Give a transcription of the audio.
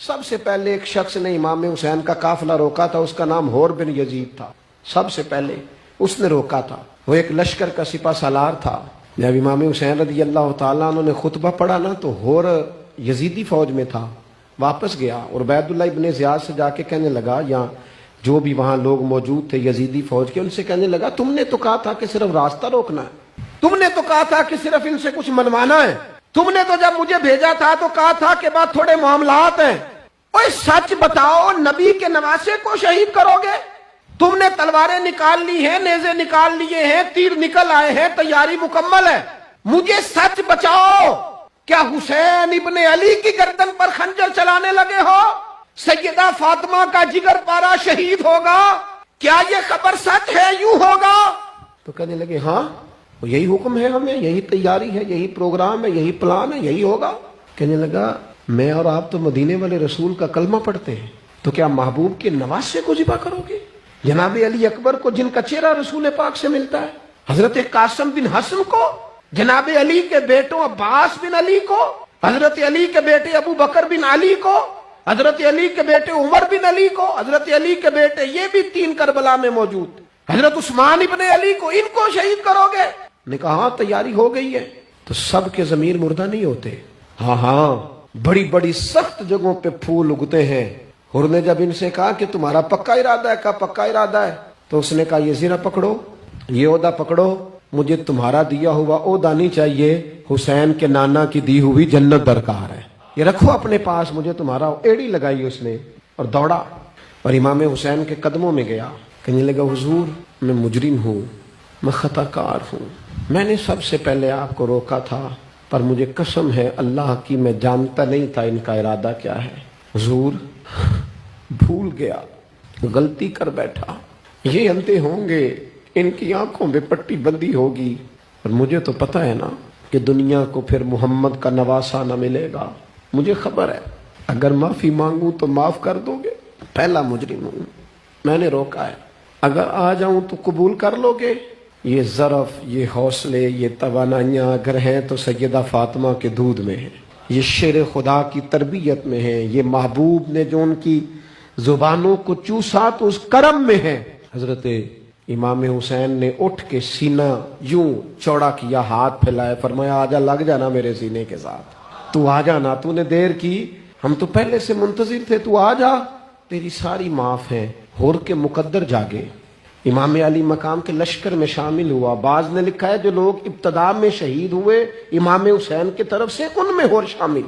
سب سے پہلے ایک شخص نے امام حسین کا قافلہ روکا تھا، اس کا نام ہور بن یزید تھا. سب سے پہلے اس نے روکا تھا. وہ ایک لشکر کا سپہ سالار تھا. جب امام حسین رضی اللہ تعالیٰ عنہ نے خطبہ پڑھا نا تو ہور یزیدی فوج میں تھا. واپس گیا اور عبید اللہ ابن زیاد سے جا کے کہنے لگا، یا جو بھی وہاں لوگ موجود تھے یزیدی فوج کے، ان سے کہنے لگا تم نے تو کہا تھا کہ صرف راستہ روکنا ہے، تم نے تو کہا تھا کہ صرف ان سے کچھ منوانا ہے، تم نے تو جب مجھے بھیجا تھا تو کہا تھا کہ بعد تھوڑے معاملات ہیں. اوے سچ بتاؤ، نبی کے نواسے کو شہید کرو گے؟ تم نے تلواریں نکال لی ہیں، نیزے نکال لیے ہیں، تیر نکل آئے ہیں، تیاری مکمل ہے. مجھے سچ بچاؤ، کیا حسین ابن علی کی گردن پر خنجر چلانے لگے ہو؟ سیدہ فاطمہ کا جگر پارا شہید ہوگا؟ کیا یہ خبر سچ ہے؟ یوں ہوگا؟ تو کہنے لگے ہاں یہی حکم ہے، ہمیں یہی تیاری ہے، یہی پروگرام ہے، یہی پلان ہے، یہی ہوگا. کہنے لگا میں اور آپ تو مدینے والے رسول کا کلمہ پڑھتے ہیں، تو کیا محبوب کے نواسے کو ذبح کرو گے؟ جناب علی اکبر کو، جن کا چہرہ رسول پاک سے ملتا ہے، حضرت قاسم بن حسن کو، جناب علی کے بیٹوں عباس بن علی کو، حضرت علی کے بیٹے ابو بکر بن علی کو، حضرت علی کے بیٹے عمر بن علی کو، حضرت علی کے بیٹے یہ بھی 3 کربلا میں موجود، حضرت عثمان ابن علی کو، ان کو شہید کرو گے؟ نے کہا ہاں تیاری ہو گئی ہے. تو سب کے ضمیر مردہ نہیں ہوتے. ہاں بڑی بڑی سخت جگہوں پہ پھول اگتے ہیں. حر نے جب ان سے کہا کہ تمہارا پکا ارادہ ہے، کہا پکا ارادہ ہے، تو اس نے کہا یہ زیرہ پکڑو، یہ عہدہ پکڑو، مجھے تمہارا دیا ہوا عہدہ نہیں چاہیے، حسین کے نانا کی دی ہوئی جنت درکار ہے، یہ رکھو اپنے پاس، مجھے تمہارا. ایڑی لگائی اس نے اور دوڑا اور امام حسین کے قدموں میں گیا. کہنے لگا حضور میں مجرم ہوں، میں خطا کار ہوں، میں نے سب سے پہلے آپ کو روکا تھا، پر مجھے قسم ہے اللہ کی میں جانتا نہیں تھا ان کا ارادہ کیا ہے. حضور بھول گیا، غلطی کر بیٹھا، یہ اندھے ہوں گے، ان کی آنکھوں میں پٹی بندی ہوگی، اور مجھے تو پتہ ہے نا کہ دنیا کو پھر محمد کا نواسہ نہ ملے گا. مجھے خبر ہے اگر معافی مانگوں تو معاف کر دو گے. پہلا مجرم ہوں، میں نے روکا ہے، اگر آ جاؤں تو قبول کر لو گے. یہ ظرف، یہ حوصلے، یہ توانائیاں اگر ہیں تو سیدہ فاطمہ کے دودھ میں ہیں، یہ شیر خدا کی تربیت میں ہیں، یہ محبوب نے جو ان کی زبانوں کو چوسا تو اس کرم میں ہے. حضرت امام حسین نے اٹھ کے سینہ یوں چوڑا کیا، ہاتھ پھیلائے، فرمایا آجا، لگ جانا میرے سینے کے ساتھ، تو آ جانا، تو نے دیر کی، ہم تو پہلے سے منتظر تھے، تو آ جا، تیری ساری معاف ہے. ہور کے مقدر جاگے، امام علی مقام کے لشکر میں شامل ہوا. بعض نے لکھا ہے جو لوگ ابتدا میں شہید ہوئے امام حسین کی طرف سے، ان میں ہور شامل.